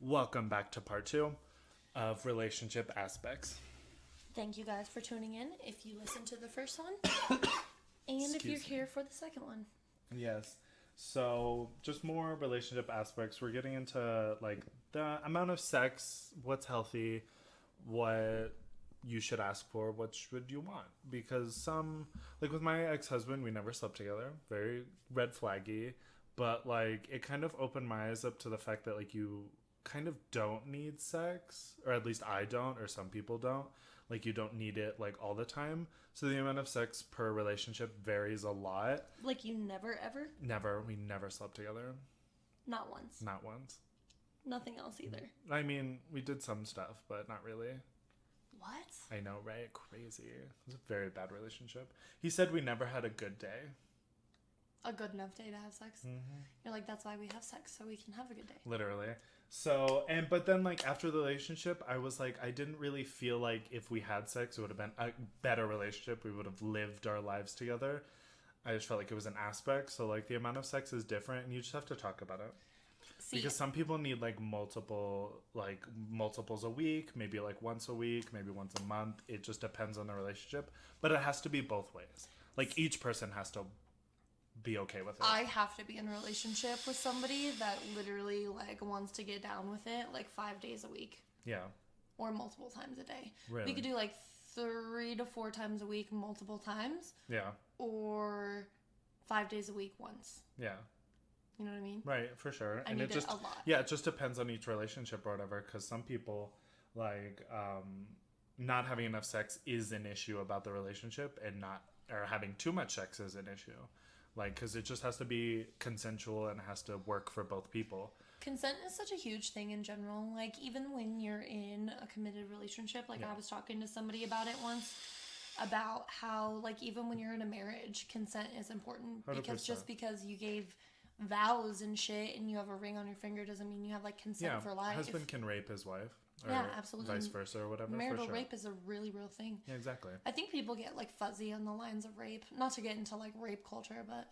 Welcome back to part 2 of relationship aspects. Thank you guys for tuning in if you listened to the first one and if you're here for the second one. Yes. So, just more relationship aspects. We're getting into like the amount of sex, what's healthy, what you should ask for, what should you want. Because like with my ex-husband, we never slept together. Very red flaggy. But like it kind of opened my eyes up to the fact that like you kind of don't need sex, or at least I don't, or some people don't. Like you don't need it like all the time. So the amount of sex per relationship varies a lot. Like you never ever? We never slept together. Not once. Not once. Nothing else either. I mean, we did some stuff, but not really. What? I know, right? Crazy. It was a very bad relationship. He said we never had a good day. A good enough day to have sex? Mm-hmm. You're like, that's why we have sex, so we can have a good day. Literally. So, but then like after the relationship, I was like, I didn't really feel like if we had sex, it would have been a better relationship. We would have lived our lives together. I just felt like it was an aspect. So like the amount of sex is different and you just have to talk about it. See, because some people need like multiples a week, maybe like once a week, maybe once a month. It just depends on the relationship, but it has to be both ways. Like each person has to be okay with it. I have to be in a relationship with somebody that literally like wants to get down with it like 5 days a week. Yeah. Or multiple times a day. Really? We could do like 3 to 4 times a week, multiple times. Yeah. Or 5 days a week once. Yeah. You know what I mean? Right, for sure. And it just a lot. Yeah, it just depends on each relationship or whatever. Because some people like not having enough sex is an issue about the relationship, and or having too much sex is an issue. Like, because it just has to be consensual and it has to work for both people. Consent is such a huge thing in general. Like, even when you're in a committed relationship, like, yeah. I was talking to somebody about it once, about how, like, even when you're in a marriage, consent is important. 100%. Because just because you gave vows and shit and you have a ring on your finger doesn't mean you have, like, consent for life. Yeah, husband can rape his wife. Or yeah, absolutely. Vice versa or whatever. Marital rape is a really real thing. Yeah, exactly. I think people get like fuzzy on the lines of rape. Not to get into like rape culture, but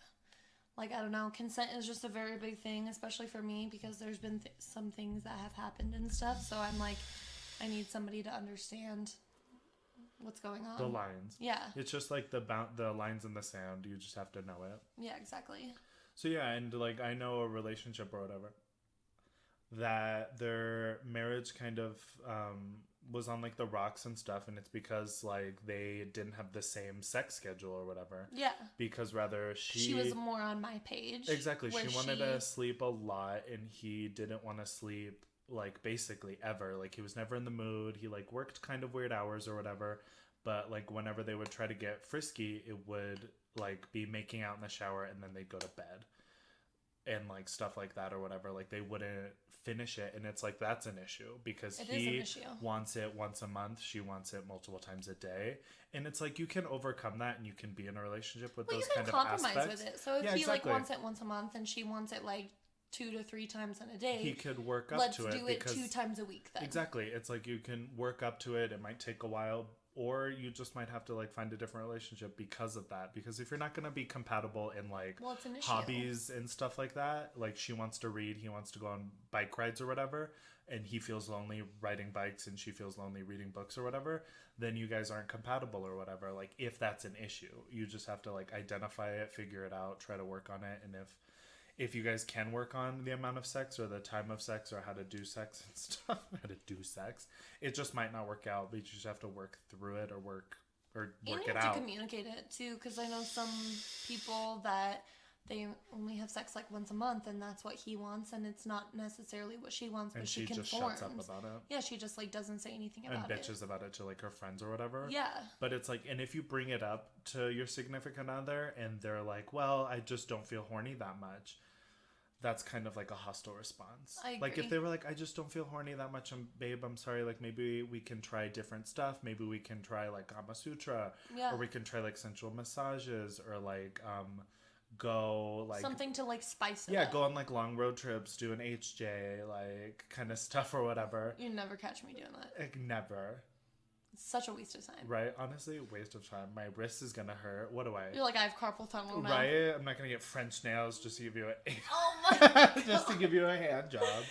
like I don't know. Consent is just a very big thing, especially for me because there's been some things that have happened and stuff. So I'm like, I need somebody to understand what's going on. The lines. Yeah. It's just like the lines in the sand. You just have to know it. Yeah, exactly. So yeah, and like I know a relationship or whatever that their marriage kind of was on like the rocks and stuff, and it's because like they didn't have the same sex schedule or whatever. Yeah. Because rather she was more on my page. Exactly. She wanted to sleep a lot and he didn't want to sleep like basically ever. Like he was never in the mood. He like worked kind of weird hours or whatever. But like whenever they would try to get frisky, it would like be making out in the shower and then they'd go to bed. And like stuff like that or whatever, like they wouldn't finish it, and it's like that's an issue because he wants it once a month, she wants it multiple times a day, and it's like you can overcome that and you can be in a relationship with those kind of aspects. You can compromise with it. So if he like wants it once a month and she wants it like 2 to 3 times in a day, he could work up to it. Let's do it 2 times a week then. Exactly. It's like you can work up to it. It might take a while. Or you just might have to like find a different relationship because of that. Because if you're not going to be compatible in like hobbies and stuff like that, like she wants to read, he wants to go on bike rides or whatever, and he feels lonely riding bikes and she feels lonely reading books or whatever, then you guys aren't compatible or whatever. Like if that's an issue, you just have to like identify it, figure it out, try to work on it. And if you guys can work on the amount of sex or the time of sex or how to do sex and stuff, it just might not work out, but you just have to work through it or work it out. You have to communicate it too, because I know some people that they only have sex like once a month and that's what he wants and it's not necessarily what she wants, but she conforms. Just shuts up about it. Yeah, she just like doesn't say anything about it. And bitches about it to like her friends or whatever. Yeah. But it's like, and if you bring it up to your significant other and they're like, well, I just don't feel horny that much, that's kind of like a hostile response. I agree. Like if they were like, I just don't feel horny that much, babe, I'm sorry, like maybe we can try different stuff. Maybe we can try like Kama Sutra. Yeah. Or we can try like sensual massages or like go like something to like spice it up. Yeah, go on like long road trips, do an HJ, like kind of stuff or whatever. You never catch me doing that. Like never. It's such a waste of time. Right? Honestly, waste of time. My wrist is gonna hurt. What do I? You're like, I have carpal tunnel now. Right? I'm not gonna get French nails just to give you oh my God. just to give you a hand job.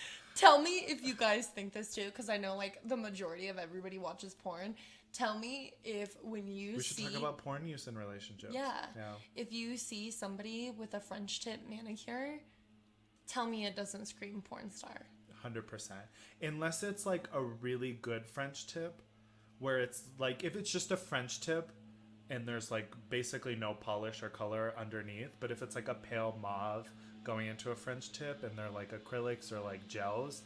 Tell me if you guys think this too, because I know like the majority of everybody watches porn. Tell me if when you We should talk about porn use in relationships. Yeah. If you see somebody with a French tip manicure, tell me it doesn't scream porn star. 100%. Unless it's like a really good French tip, where it's like, if it's just a French tip and there's like basically no polish or color underneath, but if it's like a pale mauve going into a French tip and they're like acrylics or like gels,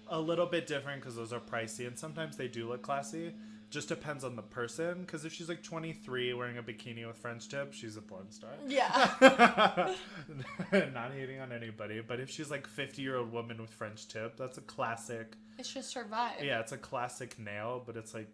a little bit different because those are pricey and sometimes they do look classy. Just depends on the person, because if she's like 23 wearing a bikini with French tip, she's a porn star. Yeah. Not hating on anybody, but if she's like 50-year-old woman with French tip, that's a classic. It's just her vibe. Yeah, it's a classic nail, but it's like,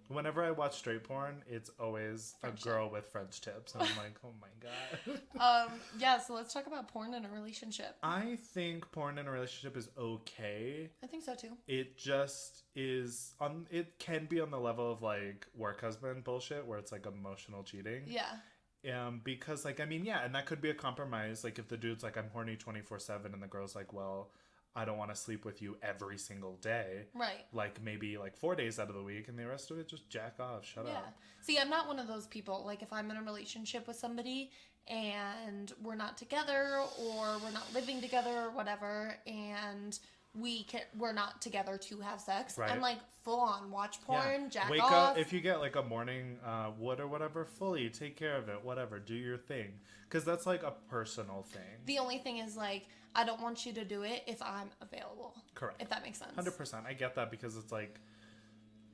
whenever I watch straight porn, it's always French a girl tip with French tips. And I'm like, oh my God. Yeah, so let's talk about porn in a relationship. I think porn in a relationship is okay. I think so too. It just is it can be on the level of like work husband bullshit where it's like emotional cheating. Yeah. Because like, I mean, yeah, and that could be a compromise. Like if the dude's like, I'm horny 24/7 and the girl's like, well, I don't want to sleep with you every single day. Right. Like maybe like 4 days out of the week and the rest of it just jack off. Shut up. See, I'm not one of those people. Like if I'm in a relationship with somebody and we're not together or we're not living together or whatever and we're not together to have sex. Right. I'm like full on watch porn, jack Wake off. Up if you get like a morning wood or whatever, fully take care of it, whatever, do your thing, because that's like a personal thing. The only thing is like I don't want you to do it if I'm available. Correct. If that makes sense. 100%. I get that, because it's like,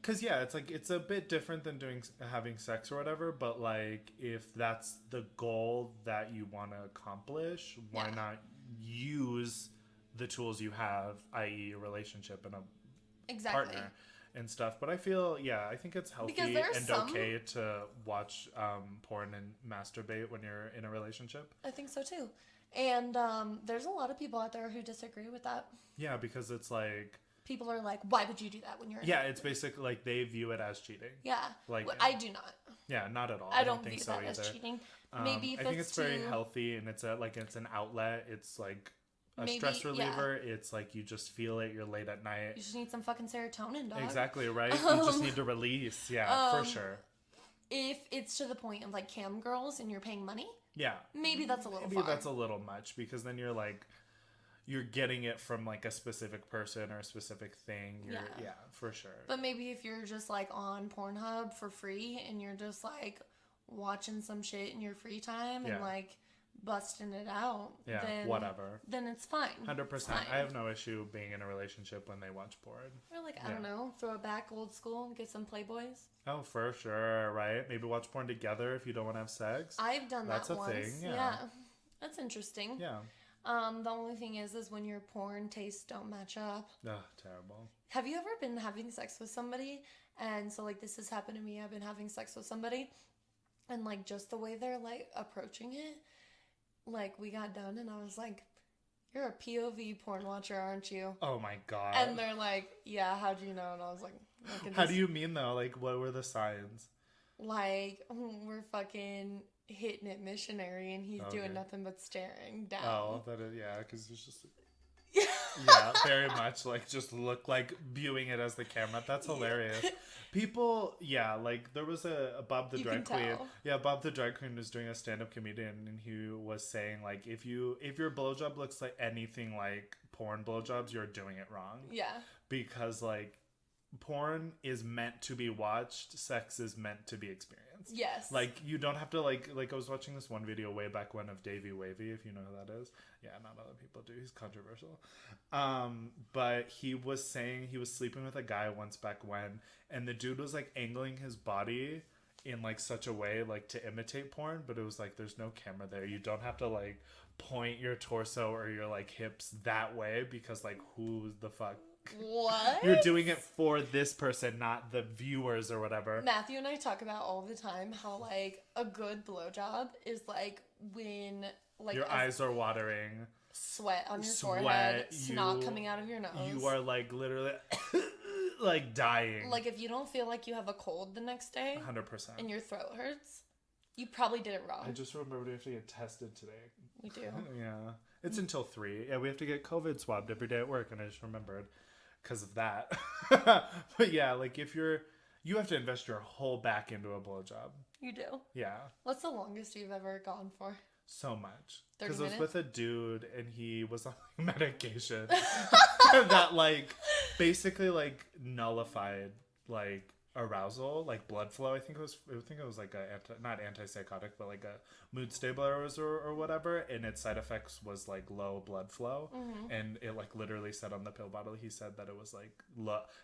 because yeah, it's like it's a bit different than having sex or whatever, but like if that's the goal that you want to accomplish, why not use the tools you have, i.e. a relationship and a partner and stuff. But I feel, I think it's healthy and okay to watch porn and masturbate when you're in a relationship. I think so too. And there's a lot of people out there who disagree with that. Yeah, because it's like, people are like, why would you do that when you're in it's basically like they view it as cheating. Yeah. Like I do not. Yeah, not at all. I don't think view so that either. as cheating. Maybe if I think it's very healthy, and it's an outlet. It's like a stress reliever. Yeah. It's like you just feel it. You're late at night. You just need some fucking serotonin, dog. Exactly, right? You just need to release. Yeah, for sure. If it's to the point of like cam girls and you're paying money, maybe that's a little far. That's a little much, because then you're like, you're getting it from like a specific person or a specific thing. Yeah, for sure. But maybe if you're just like on Pornhub for free and you're just like watching some shit in your free time and like busting it out, then whatever, then it's fine. 100%. I have no issue being in a relationship when they watch porn. Or like, I don't know, throw it back old school and get some Playboys. Oh, for sure, right? Maybe watch porn together if you don't want to have sex. I've done that once. That's a thing, yeah. That's interesting. Yeah. The only thing is when your porn tastes don't match up. Oh, terrible. Have you ever been having sex with somebody? And so like this has happened to me. I've been having sex with somebody and like just the way they're like approaching it, like we got done and I was like, you're a POV porn watcher, aren't you? Oh my God. And they're like, yeah, how'd you know? And I was like, how do you mean though? Like, what were the signs? Like, we're fucking hitting it missionary and he's doing nothing but staring down. Oh, that is, because it's just... very much like just look like viewing it as the camera. That's hilarious. People, like there was a Bob the drag queen. Yeah, Bob the drag queen was doing a stand-up comedian and he was saying like if your blowjob looks like anything like porn blowjobs, you're doing it wrong. Yeah. Because like porn is meant to be watched, sex is meant to be experienced. Yes. Like you don't have to like I was watching this one video way back when of Davey Wavy, if you know who that is. Yeah, not other people do. He's controversial. But he was saying he was sleeping with a guy once back when, and the dude was like angling his body in like such a way like to imitate porn, but it was like there's no camera there. You don't have to like point your torso or your like hips that way, because like who the fuck. What? You're doing it for this person, not the viewers or whatever. Matthew and I talk about all the time how like a good blowjob is like when like your eyes are watering, sweat on your forehead, snot coming out of your nose. You are like literally like dying. Like if you don't feel like you have a cold the next day, 100%, and your throat hurts, you probably did it wrong. I just remembered we have to get tested today. We do. Yeah. It's until 3. Yeah, we have to get COVID swabbed every day at work, and I just remembered because of that. But yeah, like if you have to invest your whole back into a blowjob. You do? Yeah. What's the longest you've ever gone for? So much. Because I was with a dude, and he was on medication that, like, basically, like, nullified, like, arousal, like blood flow. I think it was like not antipsychotic, but like a mood stabilizer or whatever, and its side effects was like low blood flow. And it like literally said on the pill bottle, he said that it was like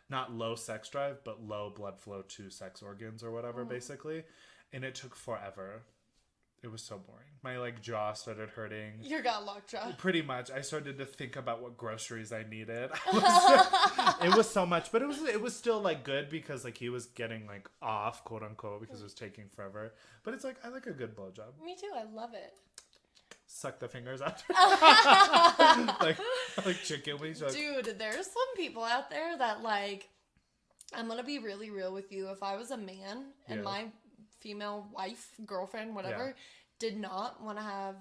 not low sex drive, but low blood flow to sex organs or whatever, basically. And it took forever. It was so boring. My like jaw started hurting. You got locked jaw. Pretty much. I started to think about what groceries I needed. It was so much, but it was still like good because like he was getting like off, quote unquote, because it was taking forever. But it's like I like a good blowjob. Me too. I love it. Suck the fingers out. like chicken wings. Like... Dude, there's some people out there that like. I'm gonna be really real with you. If I was a man and my female wife, girlfriend, whatever, did not want to have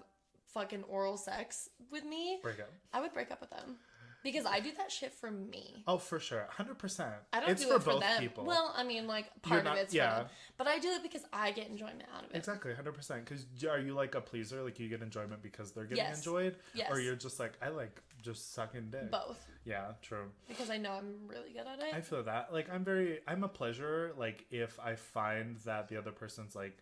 fucking oral sex with me, I would break up with them. Because I do that shit for me. Oh, for sure. 100%. I don't do it for both them. People. Well, I mean, like, part of it's for them. But I do it because I get enjoyment out of it. Exactly, 100%. Because are you, like, a pleaser? Like, you get enjoyment because they're getting enjoyed? Yes. Or you're just like, I like just sucking dick? Both. Yeah, true. Because I know I'm really good at it. I feel that. Like, I'm a pleasurer. Like, if I find that the other person's, like,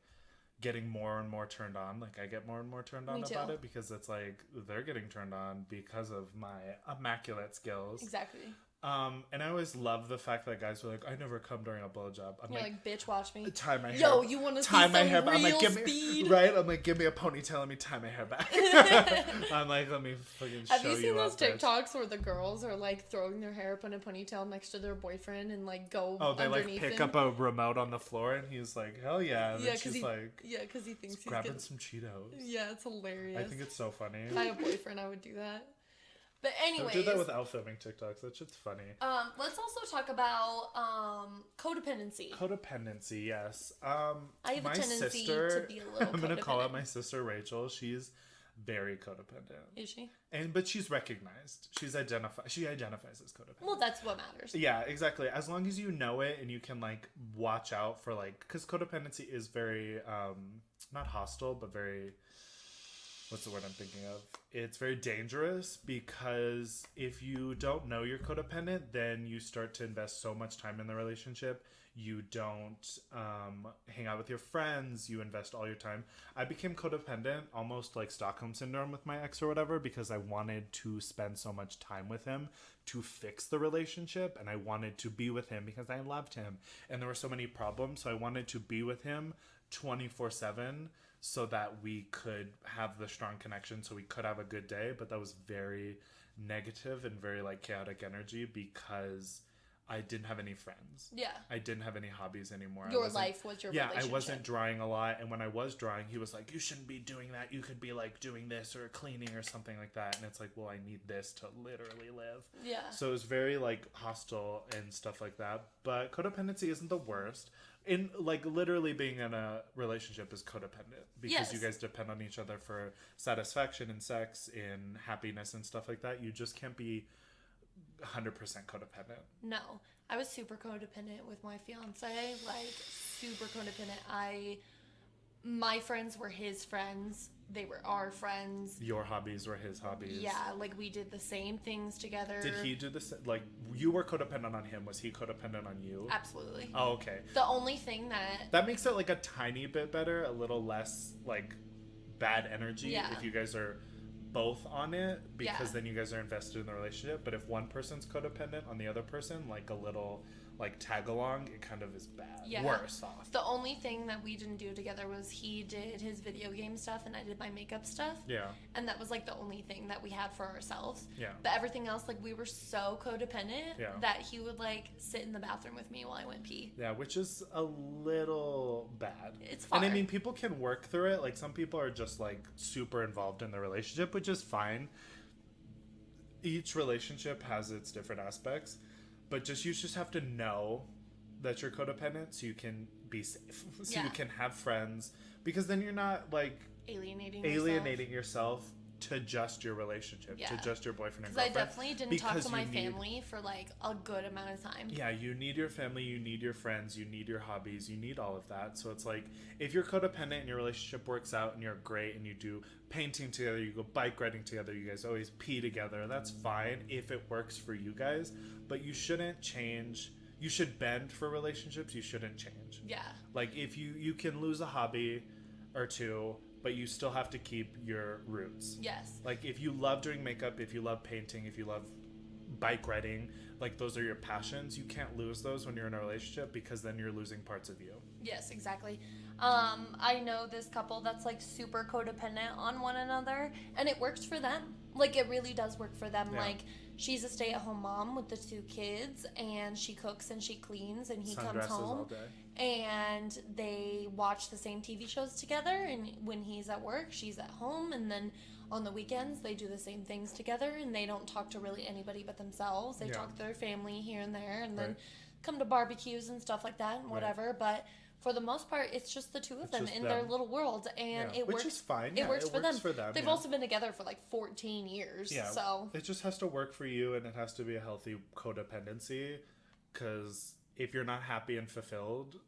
getting more and more turned on, like I get more and more turned on about it, because it's like they're getting turned on because of my immaculate skills. Exactly. And I always love the fact that guys are like, I never come during a blowjob. I'm like, bitch, watch me. Tie my hair. Yo, you want to see some real I'm like, speed? Right? I'm like, give me a ponytail. Let me tie my hair back. I'm like, let me fucking show you. Have you seen those TikToks where the girls are like throwing their hair up in a ponytail next to their boyfriend and like go they like pick up a remote on the floor and he's like, hell yeah. And then she's like, because he thinks he's grabbing some Cheetos. Yeah, it's hilarious. I think it's so funny. If I had a boyfriend, I would do that. But anyways, don't do that without filming TikToks. That shit's funny. Let's also talk about codependency. Codependency, yes. I have a tendency to be a little. I'm gonna call out my sister Rachel. She's very codependent. Is she? But she's recognized. She identifies as codependent. Well, that's what matters. Yeah, exactly. As long as you know it and you can like watch out for like, because codependency is very not hostile, but very. What's the word I'm thinking of? It's very dangerous, because if you don't know you're codependent, then you start to invest so much time in the relationship. You don't hang out with your friends. You invest all your time. I became codependent, almost like Stockholm Syndrome with my ex or whatever, because I wanted to spend so much time with him to fix the relationship. And I wanted to be with him because I loved him. And there were so many problems. So I wanted to be with him 24/7. So that we could have the strong connection, so we could have a good day. But that was very negative and very like chaotic energy, because I didn't have any friends. Yeah. I didn't have any hobbies anymore. Your life was your relationship. Yeah, I wasn't drawing a lot. And when I was drawing, he was like, you shouldn't be doing that. You could be like doing this or cleaning or something like that. And it's like, well, I need this to literally live. Yeah. So it was very like hostile and stuff like that. But codependency isn't the worst. In like literally being in a relationship is codependent, because you guys depend on each other for satisfaction and sex and happiness and stuff like that. You just can't be 100% codependent. No, I was super codependent with my fiance, like super codependent. My friends were his friends. They were our friends. Your hobbies were his hobbies. Yeah, like we did the same things together. Did he do this? Like you were codependent on him. Was he codependent on you? Absolutely. Oh, okay. The only thing that makes it like a tiny bit better, a little less like bad energy if you guys are both on it, because then you guys are invested in the relationship. But if one person's codependent on the other person, like a little like tag along, it kind of is bad. Yeah. Worse off. The only thing that we didn't do together was he did his video game stuff and I did my makeup stuff. Yeah. And that was like the only thing that we had for ourselves. Yeah. But everything else, like we were so codependent that he would like sit in the bathroom with me while I went pee. Yeah, which is a little bad. It's fine. And I mean, people can work through it. Like some people are just like super involved in the relationship, which is fine. Each relationship has its different aspects. But you just have to know that you're codependent so you can be safe. So you can have friends. Because then you're not, like... Alienating yourself. to just your relationship, to just your boyfriend and girlfriend. Because I definitely didn't talk to my family for like a good amount of time. Yeah, you need your family, you need your friends, you need your hobbies, you need all of that. So it's like, if you're codependent and your relationship works out and you're great and you do painting together, you go bike riding together, you guys always pee together, that's fine if it works for you guys. But you shouldn't change. You should bend for relationships. You shouldn't change. Yeah. Like, if you can lose a hobby or two, but you still have to keep your roots. Yes. Like, if you love doing makeup, if you love painting, if you love bike riding, like, those are your passions. You can't lose those when you're in a relationship, because then you're losing parts of you. Yes, exactly. I know this couple that's like super codependent on one another, and it works for them. Like, it really does work for them. Yeah. Like, she's a stay-at-home mom with the 2 kids, and she cooks and she cleans, and he comes home, all day. And they watch the same TV shows together, and when he's at work, she's at home, and then on the weekends, they do the same things together, and they don't talk to really anybody but themselves. They talk to their family here and there, and then come to barbecues and stuff like that, and whatever, but for the most part, it's just the 2 of them in their little world, and it works. Which is fine. It works for them. They've also been together for like 14 years. Yeah. So it just has to work for you, and it has to be a healthy codependency. Because if you're not happy and fulfilled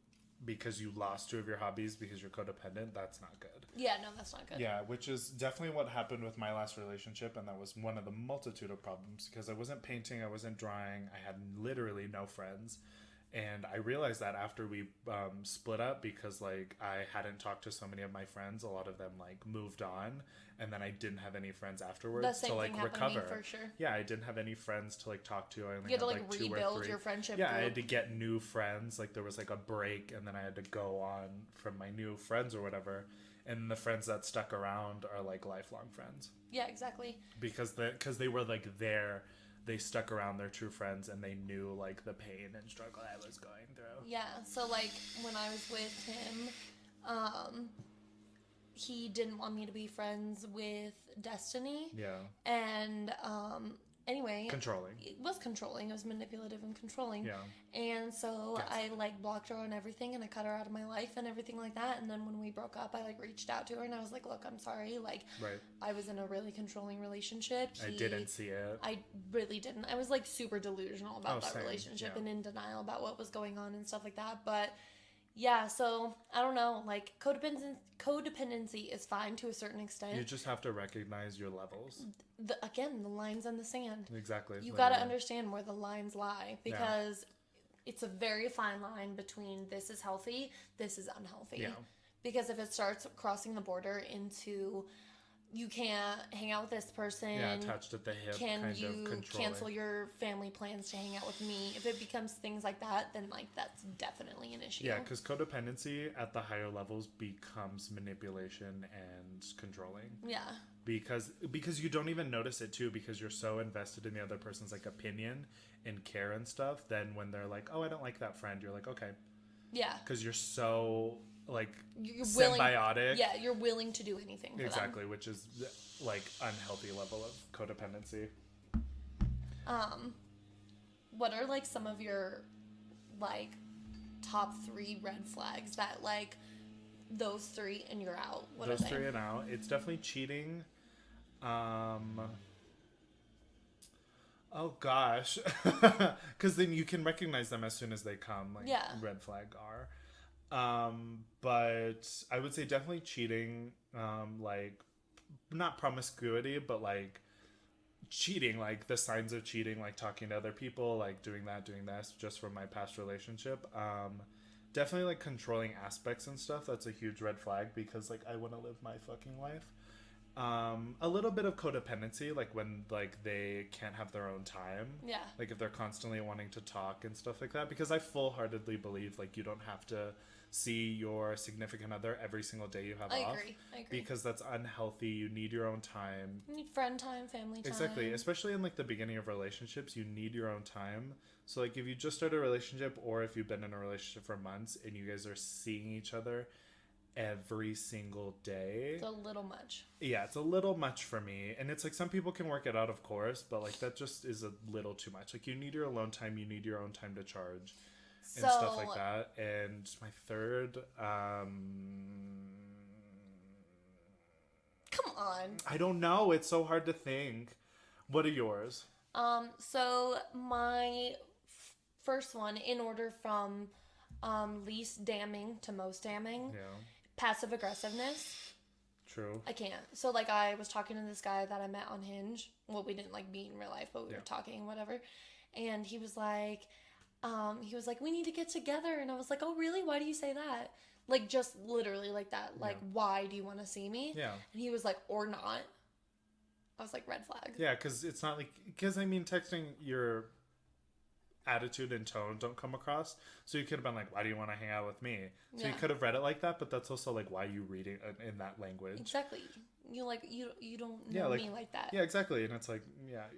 because you lost 2 of your hobbies because you're codependent, that's not good. Yeah, no, that's not good. Yeah, which is definitely what happened with my last relationship, and that was one of the multitude of problems, because I wasn't painting, I wasn't drawing, I had literally no friends. And I realized that after we split up, because like I hadn't talked to so many of my friends, a lot of them like moved on, and then I didn't have any friends afterwards to like recover. For sure. Yeah, I didn't have any friends to like talk to. I only you had to like 2 or 3. rebuild your friendship. Yeah, group. I had to get new friends. Like, there was like a break, and then I had to go on from my new friends or whatever. And the friends that stuck around are like lifelong friends. Yeah, exactly. Because they were like there. They stuck around, their true friends, and they knew like the pain and struggle I was going through. Yeah, so like when I was with him, he didn't want me to be friends with Destiny. Yeah. And anyway, controlling. It was controlling. It was manipulative and controlling. Yeah. And so I like blocked her on everything, and I cut her out of my life and everything like that. And then when we broke up, I like reached out to her, and I was like, "Look, I'm sorry. Like, I was in a really controlling relationship. I didn't see it. I really didn't. I was like super delusional about that relationship and in denial about what was going on and stuff like that. But yeah, so I don't know. Like, codependency is fine to a certain extent. You just have to recognize your levels. The lines in the sand. Exactly. You got to understand where the lines lie, because it's a very fine line between this is healthy, this is unhealthy. Yeah. Because if it starts crossing the border into you can't hang out with this person. Yeah, attached at the hip. Can you cancel your family plans to hang out with me? If it becomes things like that, then like that's definitely an issue. Yeah, because codependency at the higher levels becomes manipulation and controlling. Yeah. Because you don't even notice it too, because you're so invested in the other person's like opinion and care and stuff. Then when they're like, "Oh, I don't like that friend," you're like, "Okay." Yeah. Because you're so like you're symbiotic. Yeah, you're willing to do anything for exactly, them. Which is like unhealthy level of codependency. What are like some of your like top 3 red flags that like those 3 and you're out? What those are they? 3 and out. It's definitely cheating. Oh gosh, because then you can recognize them as soon as they come. Like red flag are. But I would say definitely cheating, like not promiscuity, but like cheating, like the signs of cheating, like talking to other people, like doing this just from my past relationship. Definitely like controlling aspects and stuff. That's a huge red flag, because like I want to live my fucking life. A little bit of codependency, like when like they can't have their own time. Yeah. Like if they're constantly wanting to talk and stuff like that, because I full-heartedly believe like you don't have to see your significant other every single day you have off. I agree. Because that's unhealthy. You need your own time. You need friend time, family time. Exactly. Especially in like the beginning of relationships, you need your own time. So like if you just start a relationship, or if you've been in a relationship for months and you guys are seeing each other every single day, it's a little much. Yeah, it's a little much for me. And it's like some people can work it out, of course, but like that just is a little too much. Like you need your alone time, you need your own time to charge and stuff like that. And my third, come on. I don't know. It's so hard to think. What are yours? So my first one, in order from least damning to most damning, passive aggressiveness. True. I can't. So, like, I was talking to this guy that I met on Hinge. Well, we didn't, like, meet in real life, but we were talking, whatever. And he was like, we need to get together. And I was like, oh, really? Why do you say that? Like, just literally like that. Like, why do you want to see me? Yeah. And he was like, or not. I was like, red flag. Yeah, because it's not like... Because, I mean, texting your attitude and tone don't come across. So you could have been like, why do you want to hang out with me? So you could have read it like that, but that's also, like, why you reading it in that language. Exactly. You don't know me like that. Yeah, exactly. And it's like,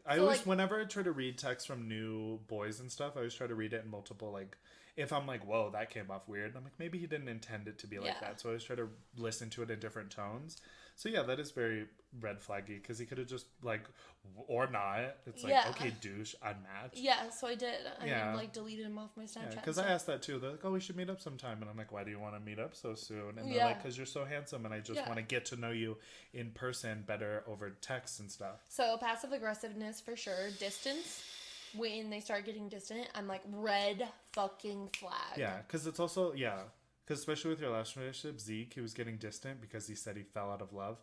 I always, like, whenever I try to read text from new boys and stuff, I always try to read it in multiple, like, if I'm like, whoa, that came off weird, I'm like, maybe he didn't intend it to be like that. So I always try to listen to it in different tones. So yeah, that is very red flaggy, because he could have just, like, or not. It's like, okay, douche, unmatched. Yeah, so I did. I like deleted him off my Snapchat. Yeah, because I asked that too. They're like, oh, we should meet up sometime. And I'm like, why do you want to meet up so soon? And they're like, because you're so handsome and I just want to get to know you in person better over text and stuff. So passive aggressiveness for sure. Distance. When they start getting distant, I'm like, red fucking flag. Yeah, because it's also, because especially with your last relationship, Zeke, he was getting distant because he said he fell out of love.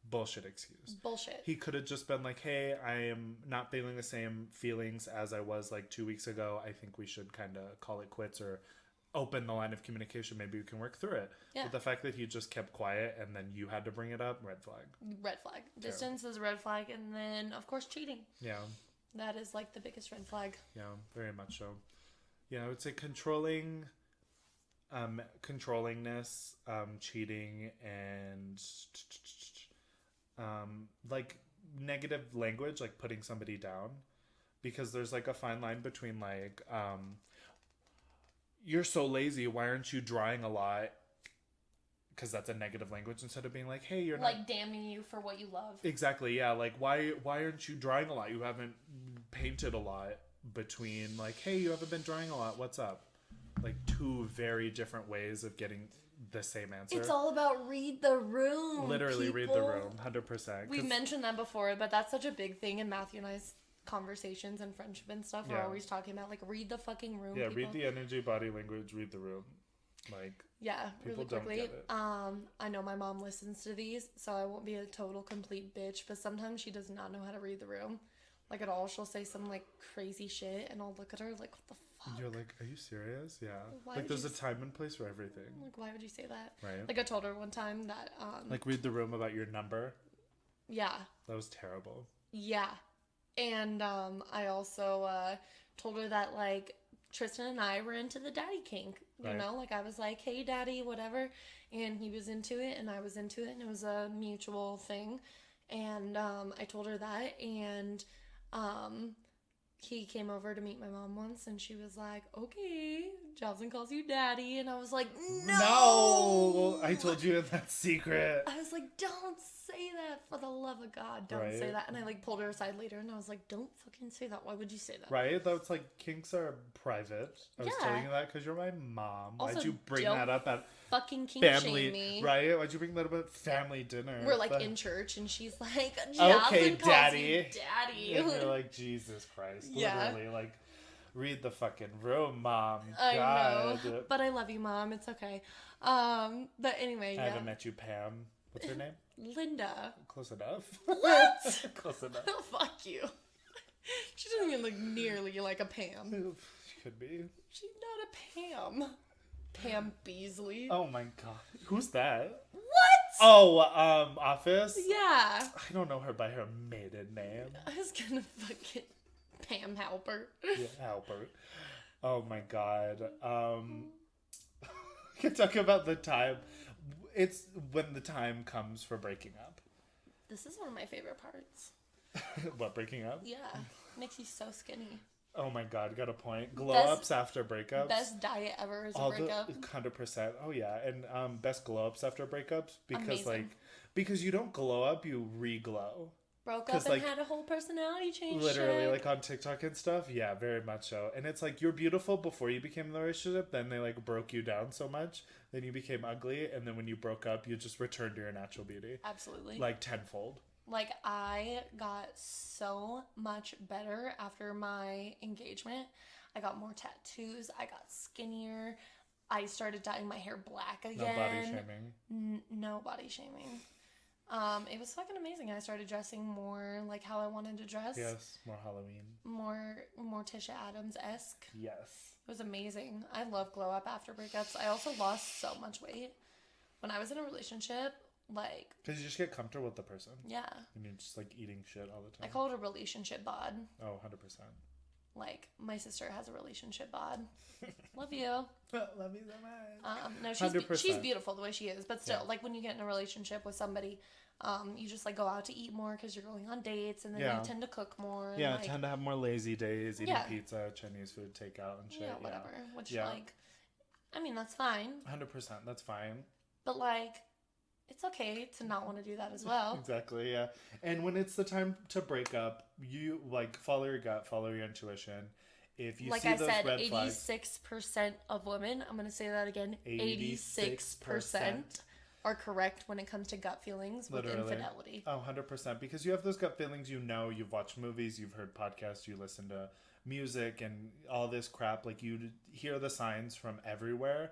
Bullshit excuse. Bullshit. He could have just been like, hey, I am not feeling the same feelings as I was like 2 weeks ago. I think we should kind of call it quits or open the line of communication. Maybe we can work through it. Yeah. But the fact that he just kept quiet and then you had to bring it up, red flag. Red flag. Distance is red flag. And then, of course, cheating. Yeah. That is like the biggest red flag. Yeah, very much so. Yeah, I would say controllingness, cheating, and like negative language, like putting somebody down, because there's like a fine line between like you're so lazy, why aren't you drawing a lot? Because that's a negative language, instead of being like, hey, you're like not... damning you for what you love. Exactly, yeah. Like, why aren't you drawing a lot? You haven't painted a lot. Between like, hey, you haven't been drawing a lot. What's up? Like, two very different ways of getting the same answer. It's all about read the room. Literally, people. Read the room, 100%. We mentioned that before, but that's such a big thing in Matthew and I's conversations and friendship and stuff. We're always talking about like, read the fucking room. Yeah, people. Read the energy, body language, read the room. Like, yeah, really quickly. I know my mom listens to these, so I won't be a total complete bitch, but sometimes she does not know how to read the room, like, at all. She'll say some like crazy shit, and I'll look at her like, what the fuck? You're like, are you serious? Yeah. Like, there's a time and place for everything. Like, why would you say that? Right. Like, I told her one time that like, read the room about your number. Yeah. That was terrible. Yeah. And I also told her that, like, Tristan and I were into the daddy kink, you know? Like, I was like, hey, daddy, whatever. And he was into it, and I was into it, and it was a mutual thing. And I told her that, and he came over to meet my mom once, and she was like, okay, Joslyn calls you daddy. And I was like, no! I told you that secret. I was like, don't say that, for the love of God, don't say that. And I like pulled her aside later, and I was like, don't fucking say that. Why would you say that? Right? That's like, kinks are private. I was telling you that because you're my mom. Also, why'd you bring that up at fucking kink family me? Right? Why'd you bring that up at family dinner? We're like in church, and she's like, okay, daddy. Daddy. And you're like, Jesus Christ. Literally, like, read the fucking room, Mom. I know. But I love you, Mom. It's okay. But anyway, I haven't met you, Pam. What's her name? Linda. Close enough. What? Close enough. Oh, fuck you. She doesn't even look nearly like a Pam. She could be. She's not a Pam. Pam Beasley. Oh my God. Who's that? What? Oh, Office? Yeah. I don't know her by her maiden name. I was gonna fucking Pam Halpert. Yeah, Halpert. Oh my God. We can talk about the time. It's when the time comes for breaking up. This is one of my favorite parts. What, breaking up? Yeah. Makes you so skinny. Oh my God, got a point. Glow-ups after breakups. Best diet ever is a breakup. 100%. Oh yeah. And best glow-ups after breakups. Because amazing. Like, because you don't glow up, you re-glow. Broke up and had a whole personality change. Literally, like on TikTok and stuff. Yeah, very much so. And it's like, you're beautiful before you became in the relationship. Then they like broke you down so much. Then you became ugly. And then when you broke up, you just returned to your natural beauty. Absolutely. Like tenfold. Like, I got so much better after my engagement. I got more tattoos. I got skinnier. I started dyeing my hair black again. No body shaming. No body shaming. It was fucking amazing. I started dressing more like how I wanted to dress. Yes, more Halloween. More Tisha Adams-esque. Yes. It was amazing. I love glow up after breakups. I also lost so much weight. When I was in a relationship, like... Because you just get comfortable with the person. Yeah. And you're just like eating shit all the time. I call it a relationship bod. Oh, 100%. Like, my sister has a relationship bod. Love you. Love you so much. No, she's beautiful the way she is. But still, like, when you get in a relationship with somebody, you just, like, go out to eat more because you're going on dates. And then you tend to cook more. Yeah, and, like, tend to have more lazy days, eating pizza, Chinese food, takeout, and shit. Yeah, whatever. Which, like, I mean, that's fine. 100%. That's fine. But, like... It's okay to not want to do that as well. Exactly, yeah. And when it's the time to break up, you, like, follow your gut, follow your intuition. If you see those red flags... 86% of women, I'm going to say that again, 86% are correct when it comes to gut feelings with infidelity. Oh, 100%. Because you have those gut feelings, you know, you've watched movies, you've heard podcasts, you listen to music and all this crap. Like, you hear the signs from everywhere.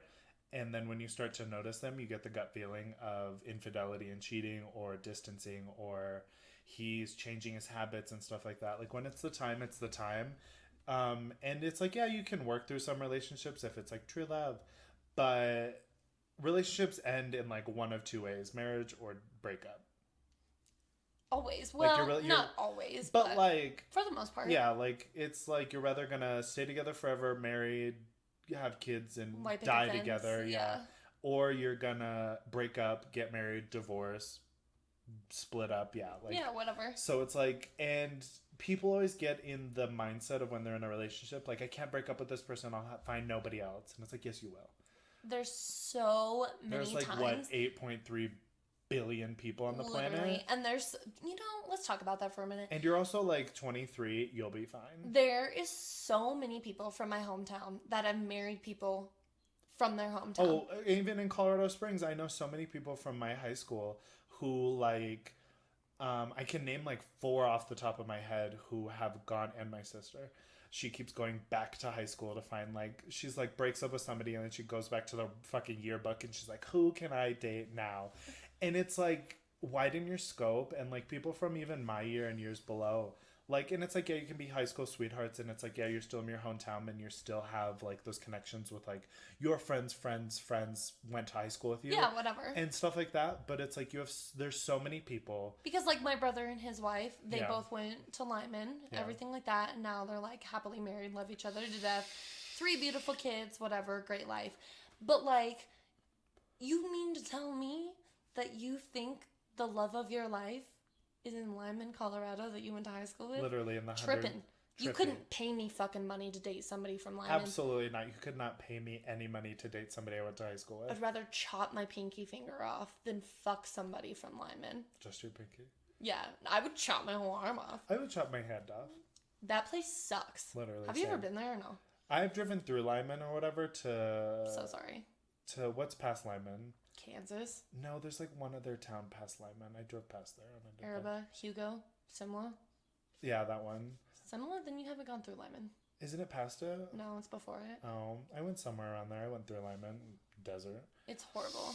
And then when you start to notice them, you get the gut feeling of infidelity and cheating or distancing or he's changing his habits and stuff like that. Like, when it's the time, it's the time. And it's like, yeah, you can work through some relationships if it's like true love. But relationships end in like one of two ways, marriage or breakup. Always. Well, like not always. But like... For the most part. Yeah, like, it's like you're rather going to stay together forever, married... have kids and die together, or you're gonna break up, get married, divorce, split up, like whatever. So it's like, and people always get in the mindset of when they're in a relationship, like, I can't break up with this person, I'll find nobody else, and it's like, yes, you will. There's so many times. There's like what 8.3 billion people on the planet. And there's, let's talk about that for a minute. And you're also like 23, you'll be fine. There is so many people from my hometown that have married people from their hometown. Oh, even in Colorado Springs, I know so many people from my high school who like, I can name like 4 off the top of my head who have gone, and my sister. She keeps going back to high school to find, like, she's like breaks up with somebody and then she goes back to the fucking yearbook and she's like, who can I date now? And it's like, widen your scope, and like people from even my year and years below, like, and it's like, yeah, you can be high school sweethearts, and it's like, yeah, you're still in your hometown and you still have like those connections with like your friends went to high school with you, whatever, and stuff like that. But it's like, there's so many people, because like my brother and his wife, they both went to Lyman, everything like that, and now they're like happily married, love each other to death, 3 beautiful kids, whatever, great life. But like, you mean to tell me that you think the love of your life is in Lyman, Colorado, that you went to high school with? Literally in the tripping. You couldn't pay me fucking money to date somebody from Lyman. Absolutely not. You could not pay me any money to date somebody I went to high school with. I'd rather chop my pinky finger off than fuck somebody from Lyman. Just your pinky? Yeah, I would chop my whole arm off. I would chop my hand off. That place sucks. Literally. Have you ever been there or no? I've driven through Lyman or whatever to... So sorry. To what's past Lyman? Kansas? No, there's like one other town past Lyman. I drove past there. Araba, Hugo, Simla? Yeah, that one. Simla? Then you haven't gone through Lyman. Isn't it past it? No, it's before it. Oh, I went somewhere around there. I went through Lyman. Desert. It's horrible.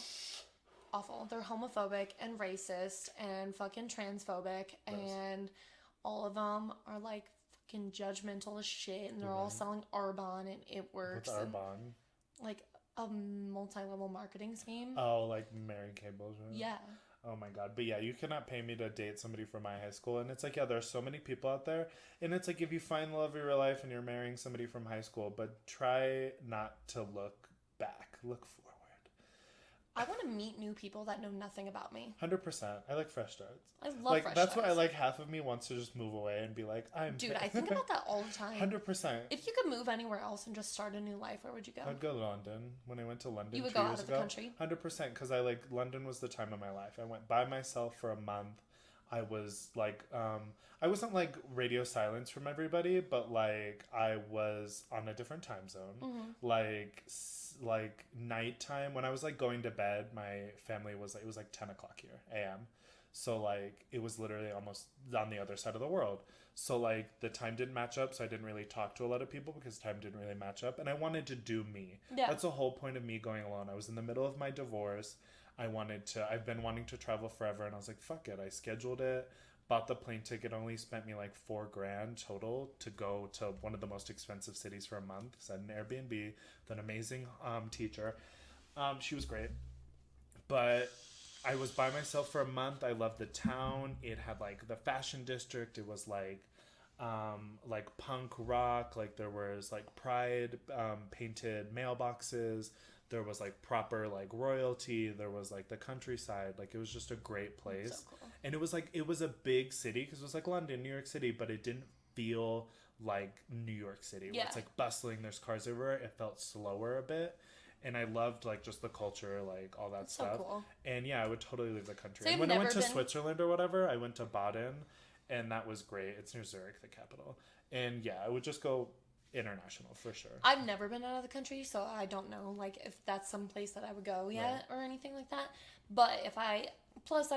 Awful. They're homophobic and racist and fucking transphobic, and all of them are like fucking judgmental as shit, and they're all selling Arbonne, and it works. What's Arbonne? Like a multi-level marketing scheme. Oh, like Mary Kay bullshit? Yeah. Oh my god. But yeah, you cannot pay me to date somebody from my high school. And it's like, yeah, there's so many people out there. And it's like, if you find the love of your life and you're marrying somebody from high school, but try not to look back. Look forward. I want to meet new people that know nothing about me. 100%. I like fresh starts. I love fresh starts. That's why I like half of me wants to just move away and be like, Dude, I think about that all the time. 100%. If you could move anywhere else and just start a new life, where would you go? I'd go to London. When I went to London 2 years ago. You would go out of the country? 100%, because London was the time of my life. I went by myself for a month. I was like, I wasn't like radio silence from everybody, but like I was on a different time zone. Like nighttime when I was like going to bed, my family was like, it was like 10 o'clock here a.m. So like it was literally almost on the other side of the world. So like the time didn't match up, so I didn't really talk to a lot of people because time didn't really match up, and I wanted to do me. Yeah. That's the whole point of me going alone. I was in the middle of my divorce. I've been wanting to travel forever, and I was like, fuck it. I scheduled it, bought the plane ticket, only spent me like $4,000 total to go to one of the most expensive cities for a month. Because I had an Airbnb with an amazing teacher. She was great. But I was by myself for a month. I loved the town. It had like the fashion district. It was like punk rock. Like there was like pride painted mailboxes. There was like proper like royalty. There was like the countryside. Like it was just a great place. So cool. And it was like, it was a big city because it was like London, New York City, but it didn't feel like New York City. Yeah. Where it's like bustling. There's cars everywhere. It felt slower a bit. And I loved like just the culture, like all that stuff. So cool. And yeah, I would totally leave the country. So and when I went to Switzerland or whatever, I went to Baden, and that was great. It's near Zurich, the capital. And yeah, I would just go international for sure. I've never been out of the country, so I don't know like if that's some place that I would go yet or anything like that. But I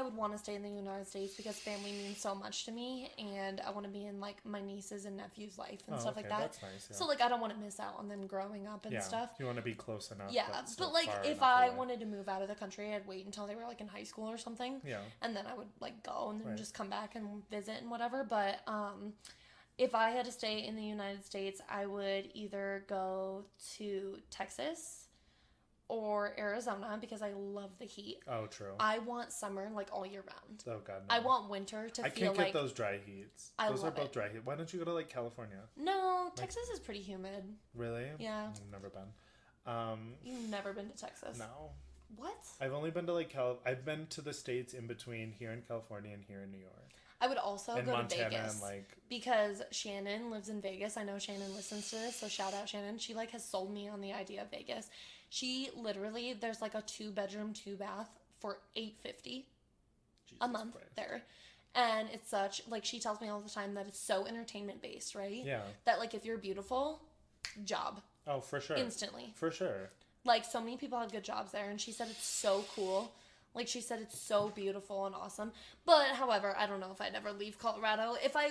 would want to stay in the United States because family means so much to me, and I want to be in like my nieces and nephews' life and stuff like that. That's nice, yeah. So like I don't want to miss out on them growing up and stuff. You want to be close enough. Yeah, but like if I wanted to move out of the country, I'd wait until they were like in high school or something. Yeah. And then I would like go and then just come back and visit and whatever. But if I had to stay in the United States, I would either go to Texas or Arizona because I love the heat. Oh, true. I want summer like all year round. Oh god, no. I want winter to feel like... I can't get those dry heats. Those are both dry heat. Why don't you go to like California? No, Texas is pretty humid. Really? Yeah. I've never been. You've never been to Texas? No. What? I've only been to like I've been to the States in between here in California and here in New York. I would also go Montana to Vegas because Shannon lives in Vegas. I know Shannon listens to this, so shout out Shannon. She like has sold me on the idea of Vegas. She literally, there's like a 2-bedroom, 2-bath for $850 a month there. And it's such, like she tells me all the time that it's so entertainment based, right? Yeah. That like if you're beautiful, job. Oh, for sure. Instantly. For sure. Like so many people have good jobs there, and she said it's so cool. Like, she said it's so beautiful and awesome. But, however, I don't know if I'd ever leave Colorado. If I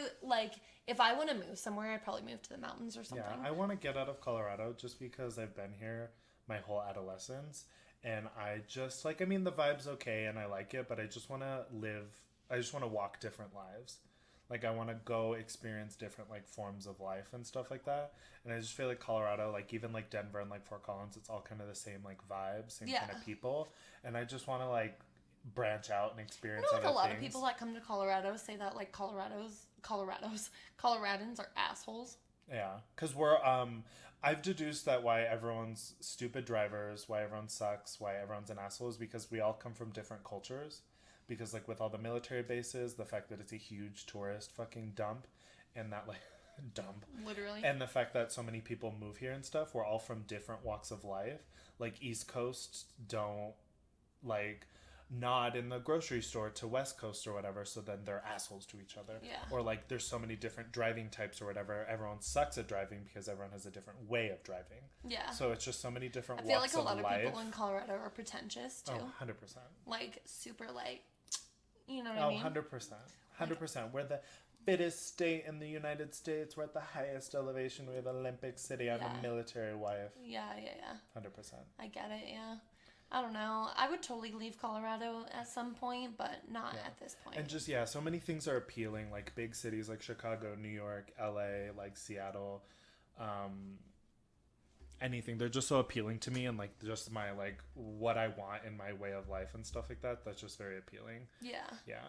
want to move somewhere, I'd probably move to the mountains or something. Yeah, I want to get out of Colorado just because I've been here my whole adolescence. And I just, like, I mean, the vibe's okay and I like it, but I just want to walk different lives. Like, I want to go experience different, like, forms of life and stuff like that. And I just feel like Colorado, like, even, like, Denver and, like, Fort Collins, it's all kind of the same, like, vibe, same kind of people. And I just want to, like, branch out and experience other things. A lot of people that come to Colorado say that, like, Coloradans are assholes. Yeah. Because I've deduced that why everyone's stupid drivers, why everyone sucks, why everyone's an asshole is because we all come from different cultures. Because, like, with all the military bases, the fact that it's a huge tourist fucking dump, and that, like, dump. Literally. And the fact that so many people move here and stuff, we're all from different walks of life. Like, East Coast don't, like, nod in the grocery store to West Coast or whatever, so then they're assholes to each other. Yeah. Or, like, there's so many different driving types or whatever. Everyone sucks at driving because everyone has a different way of driving. Yeah. So it's just so many different walks of life. I feel like a lot of people in Colorado are pretentious, too. Oh, 100%. Like, super, like... You know what I mean? 100%. 100%. We're the fittest state in the United States. We're at the highest elevation. We're the Olympic City. I'm a military wife. Yeah. 100%. I get it, yeah. I don't know. I would totally leave Colorado at some point, but not at this point. And just, so many things are appealing. Like big cities like Chicago, New York, LA, like Seattle, anything. They're just so appealing to me, and like just my like what I want in my way of life and stuff like that. That's just very appealing. Yeah.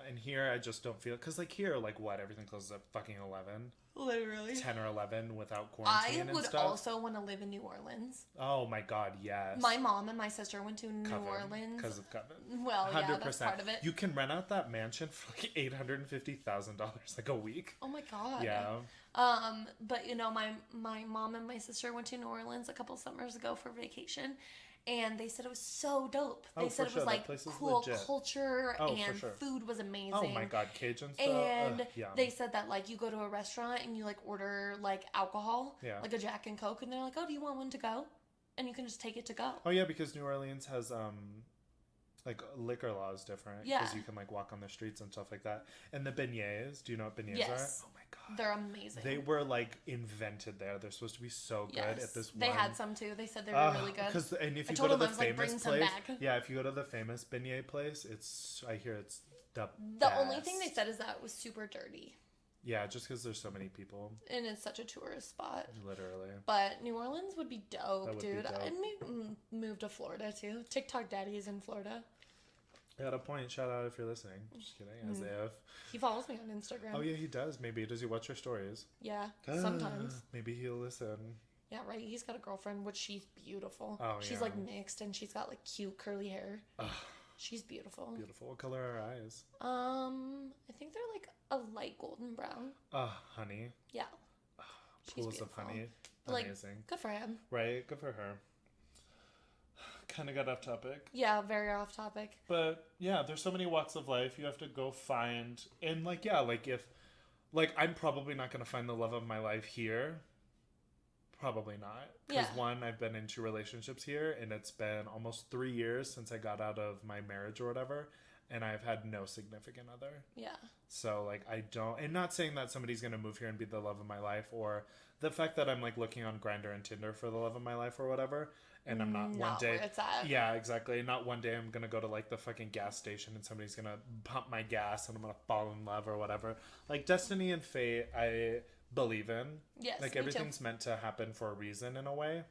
And here I just don't feel, because like here, like what, everything closes at fucking 11, literally 10 or 11 without quarantine. I would also want to live in New Orleans. Oh my god, yes. My mom and my sister went to New Orleans because of Coven. Well, 100%. That's part of it. You can rent out that mansion for like $850,000 like a week. Oh my god. Yeah. But you know, my mom and my sister went to New Orleans a couple summers ago for vacation, And they said it was so dope. Oh, They said it was like cool culture and food was amazing. Oh my God, Cajun stuff. And they said that like you go to a restaurant and you like order like alcohol, like a Jack and Coke, and they're like, oh, do you want one to go? And you can just take it to go. Oh yeah, because New Orleans has like liquor law is different. Yeah. Because you can like walk on the streets and stuff like that. And the beignets, do you know what beignets are? Oh my God. They're amazing. They were like invented there. They're supposed to be so good at this one. They had some too. They said they were really good. And if you go to the famous place, if you go to the famous beignet place, I hear it's the best. Only thing they said is that it was super dirty. Yeah, just because there's so many people. And it's such a tourist spot. Literally. But New Orleans would be dope, dude. Be dope. I'd move to Florida too. TikTok Daddy is in Florida. At a point, shout out if you're listening. Just kidding, as if. He follows me on Instagram. Oh, yeah, he does. Maybe. Does he watch your stories? Yeah, sometimes. Maybe he'll listen. Yeah, right. He's got a girlfriend, which she's beautiful. Oh, she's like mixed, and she's got like cute curly hair. She's beautiful. Beautiful. What color are her eyes? I think they're like a light golden brown. Honey. Yeah. Pools of honey. Amazing. Like, good for him. Right, good for her. Kind of got off topic. Yeah, very off topic. But yeah, there's so many walks of life you have to go find. And like, yeah, like if, like I'm probably not going to find the love of my life here. Probably not. Because one, I've been in 2 relationships here and it's been almost 3 years since I got out of my marriage or whatever. And I've had no significant other. Yeah. So like I don't, and not saying that somebody's going to move here and be the love of my life, or the fact that I'm like looking on Grindr and Tinder for the love of my life or whatever. And I'm not one day. Where it's at. Yeah, exactly. Not one day I'm going to go to like the fucking gas station and somebody's going to pump my gas and I'm going to fall in love or whatever. Like destiny and fate, I believe in. Yes. Like everything's meant to happen for a reason in a way.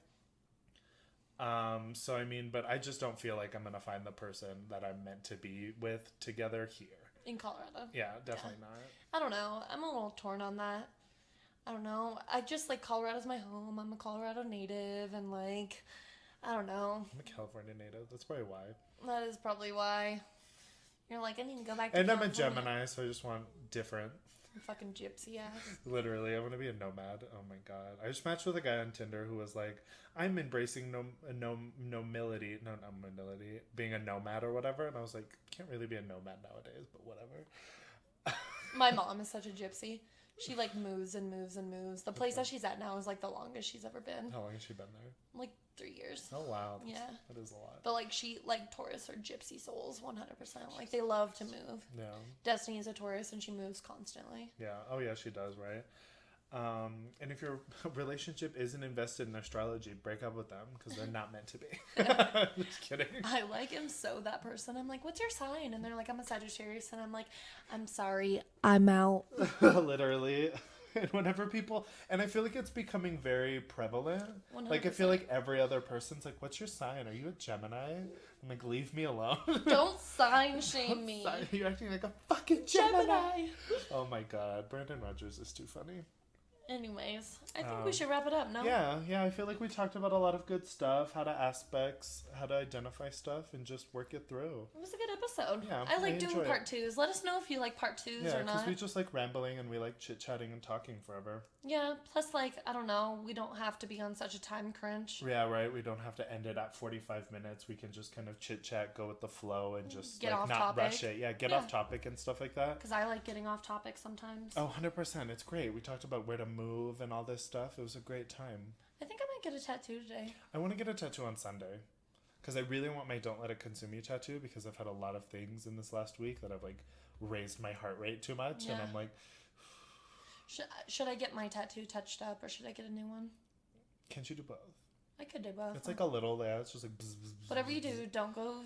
So I mean, but I just don't feel like I'm going to find the person that I'm meant to be with together here. In Colorado. Yeah, definitely not. I don't know. I'm a little torn on that. I don't know. I just like Colorado's my home. I'm a Colorado native and like, I don't know. I'm a California native. That's probably why. That is probably why. You're like, I need to go back to And California. I'm a Gemini, so I just want different. Fucking gypsy ass. Literally, I want to be a nomad. Oh my God. I just matched with a guy on Tinder who was like, I'm embracing nomility, being a nomad or whatever. And I was like, can't really be a nomad nowadays, but whatever. My mom is such a gypsy. She like moves and moves and moves. The place that she's at now is like the longest she's ever been. How long has she been there? Like 3 years. Oh wow. Yeah. That is a lot. But like Taurus are gypsy souls 100%. Like they love to move. Yeah. Destiny is a Taurus and she moves constantly. Yeah. Oh yeah, she does, right? And if your relationship isn't invested in astrology, break up with them because they're not meant to be. Just kidding. I am so that person. I'm like, what's your sign? And they're like, I'm a Sagittarius. And I'm like, I'm sorry, I'm out. Literally. And whenever people, and I feel like it's becoming very prevalent. 100%. Like I feel like every other person's like, what's your sign? Are you a Gemini? I'm like, leave me alone. Don't sign shame me. You're acting like a fucking Gemini. Oh my God. Brandon Rogers is too funny. Anyways, I think we should wrap it up, no? Yeah, I feel like we talked about a lot of good stuff, how to identify stuff, and just work it through. It was a good episode. Yeah, I like doing part 2s. Let us know if you like part 2s or not. Yeah, because we just like rambling and we like chit-chatting and talking forever. Yeah, plus like, I don't know, we don't have to be on such a time crunch. Yeah, right, we don't have to end it at 45 minutes. We can just kind of chit-chat, go with the flow, and just get off not topic. Rush it. Yeah, get off topic and stuff like that. Because I like getting off topic sometimes. Oh, 100%. It's great. We talked about where to move and all this stuff. It was a great time. I think I might get a tattoo today. I want to get a tattoo on Sunday. Because I really want my Don't Let It Consume You tattoo, because I've had a lot of things in this last week that have like raised my heart rate too much. Yeah. And I'm like... Should I get my tattoo touched up or should I get a new one? Can't you do both? I could do both. It's like a little, it's just like... Bzz, bzz, bzz, whatever you do, don't go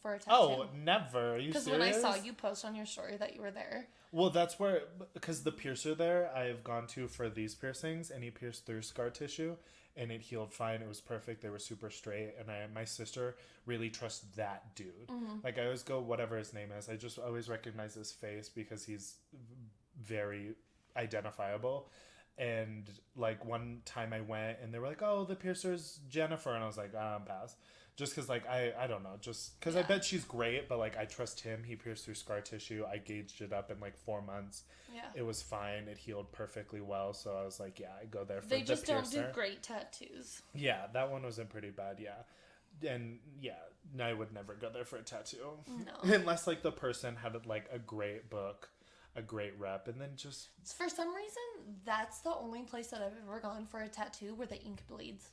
for a tattoo. Oh, never. Are you serious? Because when I saw you post on your story that you were there... Well, that's where, because the piercer there, I've gone to for these piercings, and he pierced through scar tissue, and it healed fine. It was perfect. They were super straight, and my sister really trusts that dude. Mm-hmm. Like, I always go, whatever his name is. I just always recognize his face because he's very identifiable. And, like, one time I went, and they were like, oh, the piercer's Jennifer, and I was like, pass. Just because, like, I don't know. Just because I bet she's great, but, like, I trust him. He pierced through scar tissue. I gauged it up in, like, 4 months. Yeah. It was fine. It healed perfectly well. So I was like, yeah, I go there for the piercer. They just don't do great tattoos. Yeah, that one wasn't pretty bad, yeah. And, yeah, I would never go there for a tattoo. No. Unless, like, the person had, like, a great book, a great rep, and then just... For some reason, that's the only place that I've ever gone for a tattoo where the ink bleeds.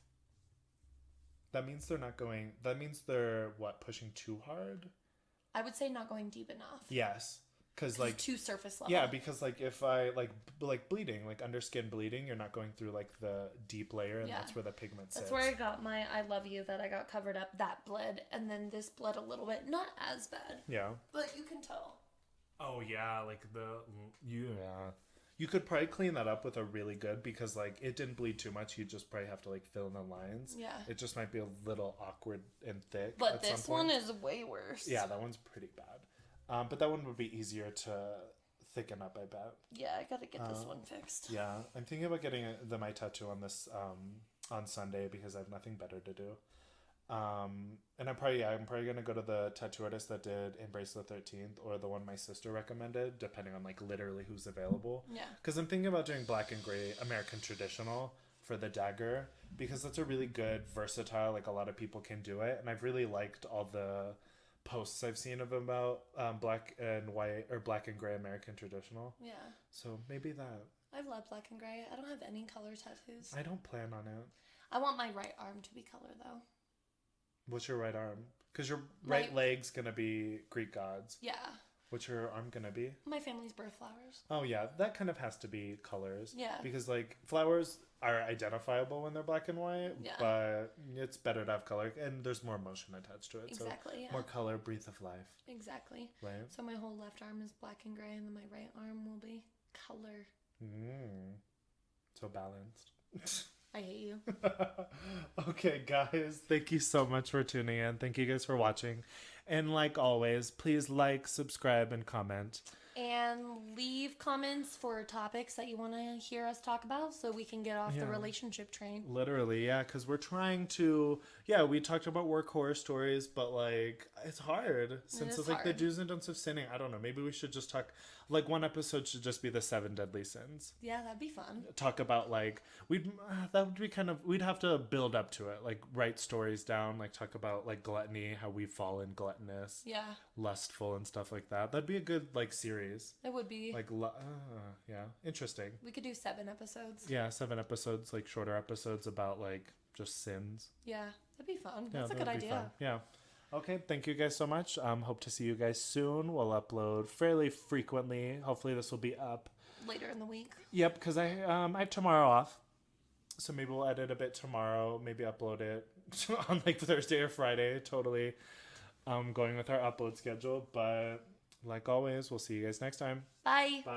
That means they're not going... That means they're, what, pushing too hard? I would say not going deep enough. Yes. Because, like... Too surface level. Yeah, because, like, if I, like bleeding, like, under skin bleeding, you're not going through, like, the deep layer, and that's where the pigment sits. That's where I got my I love you that I got covered up. That bled, and then this bled a little bit. Not as bad. Yeah. But you can tell. Oh, yeah, like, You could probably clean that up with a really good, because, like, it didn't bleed too much. You just probably have to, like, fill in the lines. Yeah. It just might be a little awkward and thick. But this one is way worse. Yeah, that one's pretty bad. But that one would be easier to thicken up, I bet. Yeah, I gotta get this one fixed. Yeah, I'm thinking about getting my tattoo on this on Sunday, because I have nothing better to do. And I'm probably gonna go to the tattoo artist that did Embrace the 13th, or the one my sister recommended, depending on, like, literally who's available. Yeah. Because I'm thinking about doing black and gray American traditional for the dagger, because that's a really good, versatile, like, a lot of people can do it, and I've really liked all the posts I've seen of about black and white or black and gray American traditional. Yeah. So maybe that. I love black and gray. I don't have any color tattoos. I don't plan on it. I want my right arm to be color, though. What's your right arm? Because your right leg's gonna be Greek gods. Yeah. What's your arm gonna be? My family's birth flowers. Oh, yeah. That kind of has to be colors. Yeah. Because, like, flowers are identifiable when they're black and white. Yeah. But it's better to have color. And there's more emotion attached to it. Exactly, so yeah. More color, breath of life. Exactly. Right. So my whole left arm is black and gray, and then my right arm will be color. So balanced. I hate you. Okay, guys. Thank you so much for tuning in. Thank you guys for watching. And like always, please like, subscribe, and comment. And leave comments for topics that you want to hear us talk about, so we can get off the relationship train. Literally, yeah, because we're trying to... we talked about work horror stories, but, like, it's hard. Since it's like the do's and don'ts of sinning. I don't know. Maybe we should just talk... Like, one episode should just be the 7 deadly sins. Yeah, that'd be fun. Talk about, like... that would be kind of... We'd have to build up to it. Like, write stories down. Like, talk about, like, gluttony, how we fall in gluttonous. Yeah. Lustful and stuff like that. That'd be a good, like, series. It would be. Like, yeah. Interesting. We could do 7 episodes. Yeah, 7 episodes. Like, shorter episodes about, like, just sins. Yeah, that'd be fun. That's a good idea. Fun. Yeah. Okay, thank you guys so much. Hope to see you guys soon. We'll upload fairly frequently. Hopefully this will be up later in the week. Yep, because I have tomorrow off, so maybe we'll edit a bit tomorrow. Maybe upload it on like Thursday or Friday. Totally, going with our upload schedule. But like always, we'll see you guys next time. Bye. Bye.